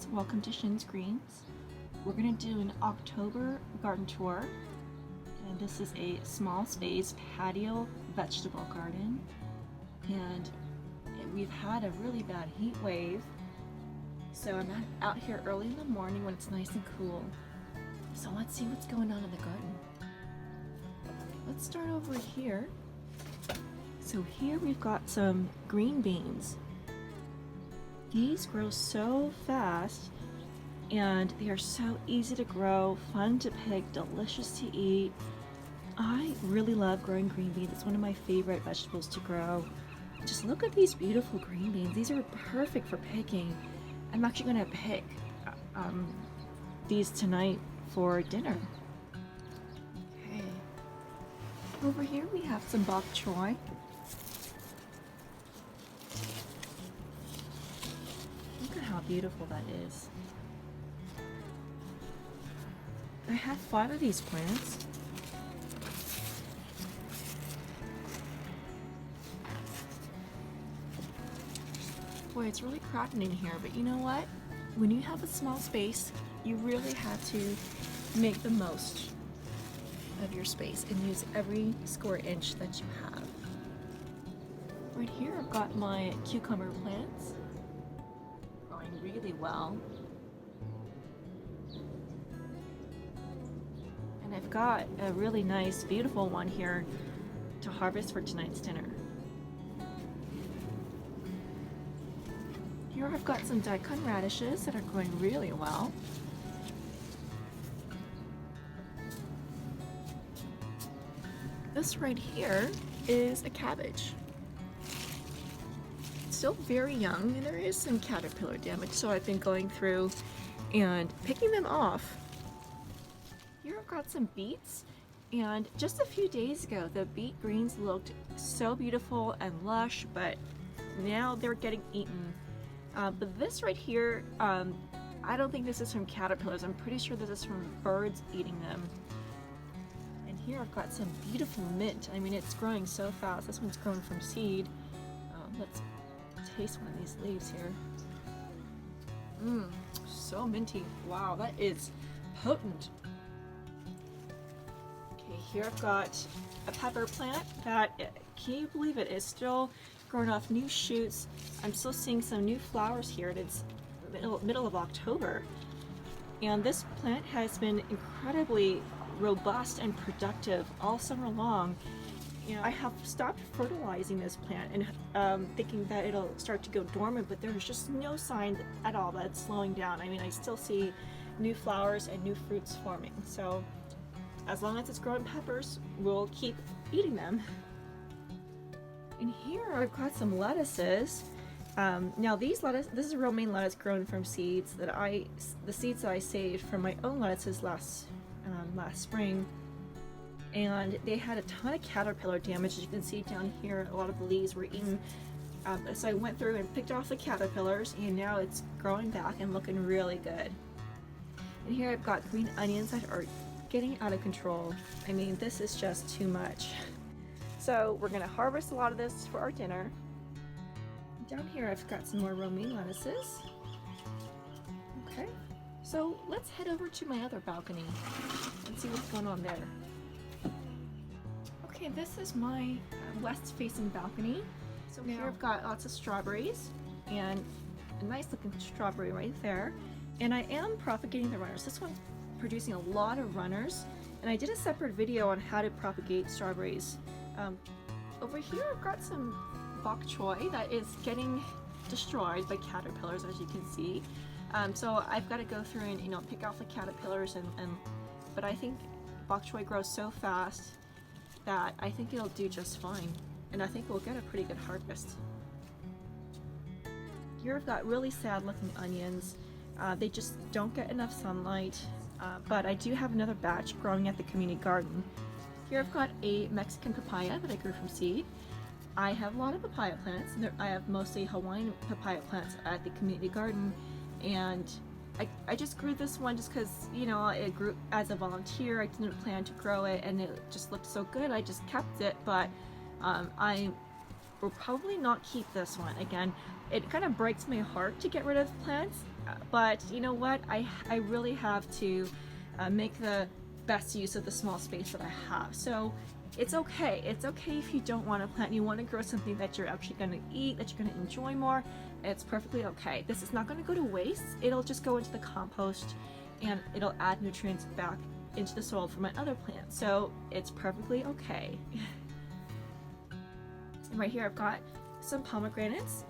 guys, welcome to Shin's Greens. We're going to do an October garden tour, and this is a small space patio vegetable garden, and we've had a really bad heat wave, so I'm out here early in the morning when it's nice and cool. So let's see what's going on in the garden. Let's start over here. So here we've got some green beans. These grow so fast and they are so easy to grow, fun to pick, delicious to eat. I really love growing green beans. It's one of my favorite vegetables to grow. Just look at these beautiful green beans. These are perfect for picking. I'm actually going to pick these tonight for dinner. Okay. Over here we have some bok choy. Look at how beautiful that is. I have 5 of these plants. Boy, it's really crowded in here, but you know what? When you have a small space, you really have to make the most of your space and use every square inch that you have. Right here I've got my cucumber plants growing really well. And I've got a really nice, beautiful one here to harvest for tonight's dinner. Here I've got some daikon radishes that are growing really well. This right here is a cabbage. It's still very young and there is some caterpillar damage, so I've been going through and picking them off. Here I've got some beets, and just a few days ago the beet greens looked so beautiful and lush, but now they're getting eaten. But this right here, I don't think this is from caterpillars. I'm pretty sure this is from birds eating them. And here I've got some beautiful mint. I mean, it's growing so fast. This one's grown from seed. Let's taste one of these leaves here. Mmm, so minty. Wow, that is potent. Okay, here I've got a pepper plant that, can you believe it, is still growing off new shoots. I'm still seeing some new flowers here. It's middle of October, and this plant has been incredibly robust and productive all summer long. And I have stopped fertilizing this plant and thinking that it'll start to go dormant, but there's just no sign at all that it's slowing down. I mean, I still see new flowers and new fruits forming. So as long as it's growing peppers, we'll keep eating them. And here I've got some lettuces. Now this is romaine lettuce grown from seeds that the seeds that I saved from my own lettuces last spring, and they had a ton of caterpillar damage. As you can see down here, a lot of the leaves were eaten. So I went through and picked off the caterpillars, and now it's growing back and looking really good. And here I've got green onions that are getting out of control. I mean, this is just too much. So we're gonna harvest a lot of this for our dinner. Down here I've got some more romaine lettuces. Okay, so let's head over to my other balcony and see what's going on there. Okay, this is my west-facing balcony. So now here I've got lots of strawberries and a nice looking strawberry right there. And I am propagating the runners. This one's producing a lot of runners, and I did a separate video on how to propagate strawberries. Over here I've got some bok choy that is getting destroyed by caterpillars, as you can see. So I've got to go through and pick off the caterpillars, but I think bok choy grows so fast that I think it'll do just fine, and I think we'll get a pretty good harvest. Here I've got really sad looking onions. They just don't get enough sunlight, but I do have another batch growing at the community garden. Here I've got a Mexican papaya that I grew from seed. I have a lot of papaya plants, and I have mostly Hawaiian papaya plants at the community garden, and I just grew this one just because, it grew as a volunteer. I didn't plan to grow it, and it just looked so good, I just kept it, but I will probably not keep this one. Again, it kind of breaks my heart to get rid of plants, but you know what? I really have to make the best use of the small space that I have. So it's okay. It's okay if you don't want to plant. You want to grow something that you're actually going to eat, that you're going to enjoy more. It's perfectly okay. This is not going to go to waste. It'll just go into the compost and it'll add nutrients back into the soil for my other plants. So it's perfectly okay. And right here I've got some pomegranates.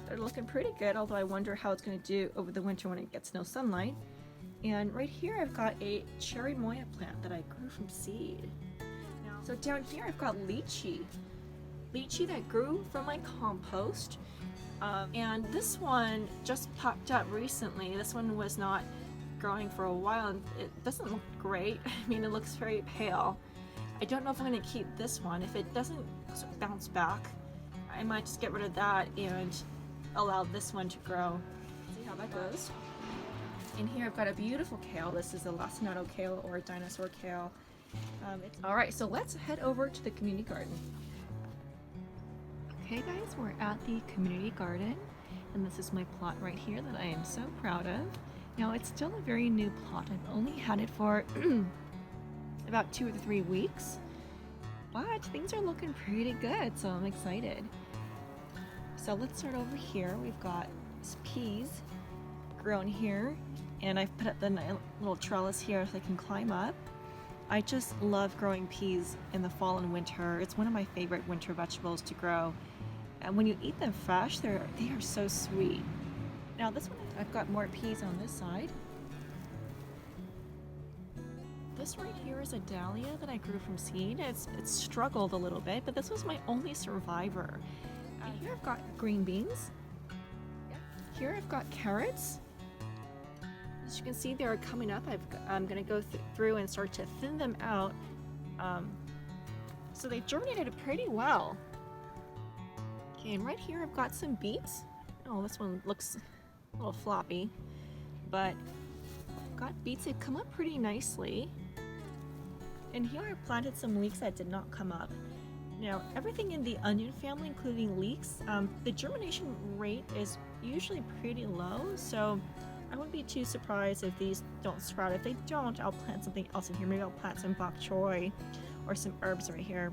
They're looking pretty good, although I wonder how it's going to do over the winter when it gets no sunlight. And right here I've got a cherry moya plant that I grew from seed. So down here I've got lychee. Lychee that grew from my compost. And this one just popped up recently. This one was not growing for a while and it doesn't look great. I mean, it looks very pale. I don't know if I'm going to keep this one. If it doesn't bounce back, I might just get rid of that and allow this one to grow. See how that goes. In here I've got a beautiful kale. This is a lacinato kale or a dinosaur kale. Alright, so let's head over to the community garden. Okay guys, we're at the community garden and this is my plot right here that I am so proud of. Now it's still a very new plot. I've only had it for about 2 or 3 weeks, but things are looking pretty good, so I'm excited. So let's start over here. We've got peas grown here and I've put up the little trellis here so I can climb up. I just love growing peas in the fall and winter. It's one of my favorite winter vegetables to grow. And when you eat them fresh, they are so sweet. Now this one, I've got more peas on this side. This right here is a dahlia that I grew from seed. It's struggled a little bit, but this was my only survivor. And here I've got green beans. Here I've got carrots. As you can see, they're coming up. I'm going to go through and start to thin them out. So they germinated pretty well. Okay, and right here I've got some beets. Oh, this one looks a little floppy, but I've got beets that come up pretty nicely. And here I planted some leeks that did not come up. Now, everything in the onion family, including leeks, the germination rate is usually pretty low, so I wouldn't be too surprised if these don't sprout. If they don't, I'll plant something else in here. Maybe I'll plant some bok choy or some herbs right here.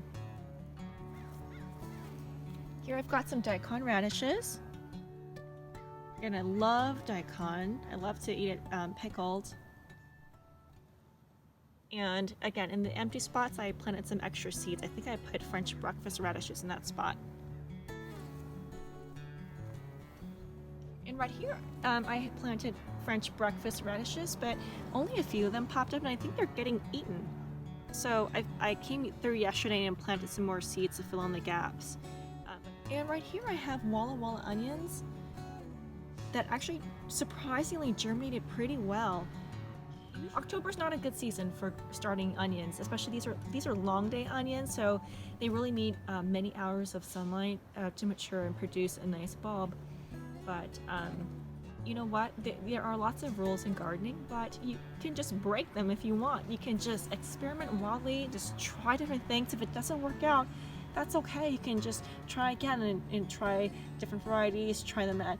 Here I've got some daikon radishes. And I love daikon. I love to eat it pickled. And again, in the empty spots, I planted some extra seeds. I think I put French breakfast radishes in that spot. And right here, I planted French breakfast radishes, but only a few of them popped up, and I think they're getting eaten. So I came through yesterday and planted some more seeds to fill in the gaps. And right here I have Walla Walla onions that actually surprisingly germinated pretty well. October's not a good season for starting onions, especially these are long day onions, so they really need many hours of sunlight to mature and produce a nice bulb. But you know what? There are lots of rules in gardening, but you can just break them if you want. You can just experiment wildly, just try different things. If it doesn't work out, that's okay. You can just try again and try different varieties, try them at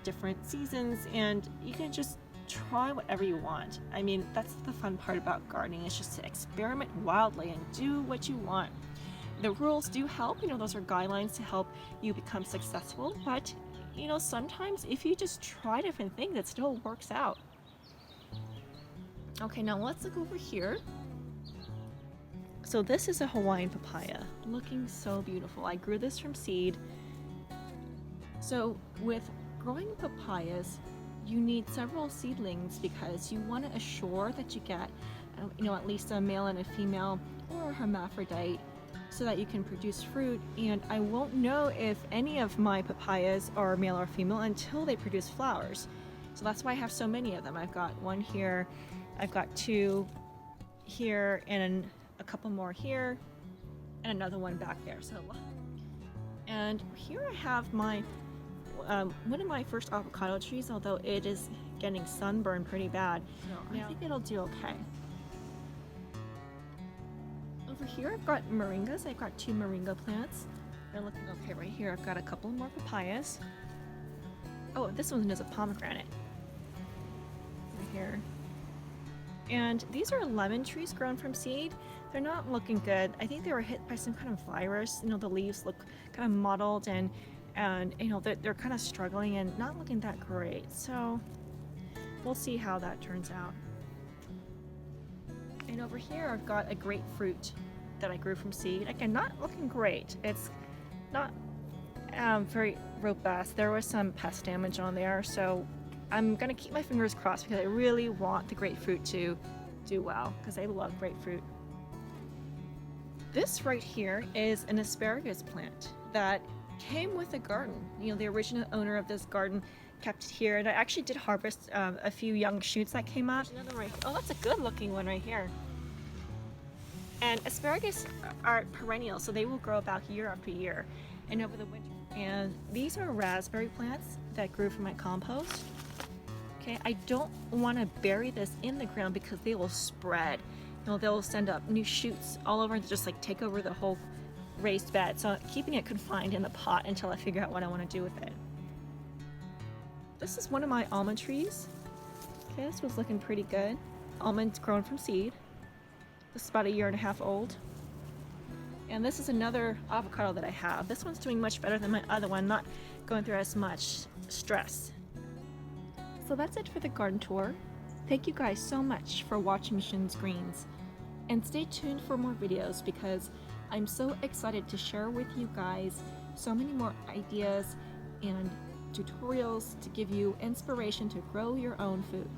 different seasons, and you can just try whatever you want. I mean, that's the fun part about gardening, is just to experiment wildly and do what you want. The rules do help, those are guidelines to help you become successful, but sometimes if you just try different things, it still works out. Okay, now let's look over here. So this is a Hawaiian papaya, looking so beautiful. I grew this from seed. So with growing papayas, you need several seedlings because you want to assure that you get, at least a male and a female or a hermaphrodite, so that you can produce fruit. And I won't know if any of my papayas are male or female until they produce flowers. So that's why I have so many of them. I've got one here, I've got 2 here, and a couple more here, and another one back there. And here I have my one of my first avocado trees, although it is getting sunburned pretty bad. So I think it'll do okay. Over here I've got moringas. I've got 2 moringa plants. They're looking okay right here. I've got a couple more papayas. Oh, this one is a pomegranate. here. And these are lemon trees grown from seed. They're not looking good. I think they were hit by some kind of virus. You know, the leaves look kind of mottled and you know, they're kind of struggling and not looking that great. So we'll see how that turns out. And over here I've got a grapefruit that I grew from seed. Again, not looking great. It's not very robust. There was some pest damage on there, so I'm gonna keep my fingers crossed because I really want the grapefruit to do well because I love grapefruit. This right here is an asparagus plant that came with a garden. You know, the original owner of this garden kept it here, and I actually did harvest a few young shoots that came up. Another right. Oh, that's a good looking one right here. And asparagus are perennial, so they will grow about year after year and over the winter. And these are raspberry plants that grew from my compost. Okay, I don't want to bury this in the ground because they will spread. You know, they'll send up new shoots all over and just like take over the whole raised bed. So keeping it confined in the pot until I figure out what I want to do with it. This is one of my almond trees. Okay, this was looking pretty good. Almonds grown from seed. This is about 1.5 years old. And this is another avocado that I have. This one's doing much better than my other one, not going through as much stress. So that's it for the garden tour. Thank you guys so much for watching Shin's Greens. And stay tuned for more videos because I'm so excited to share with you guys so many more ideas and tutorials to give you inspiration to grow your own food.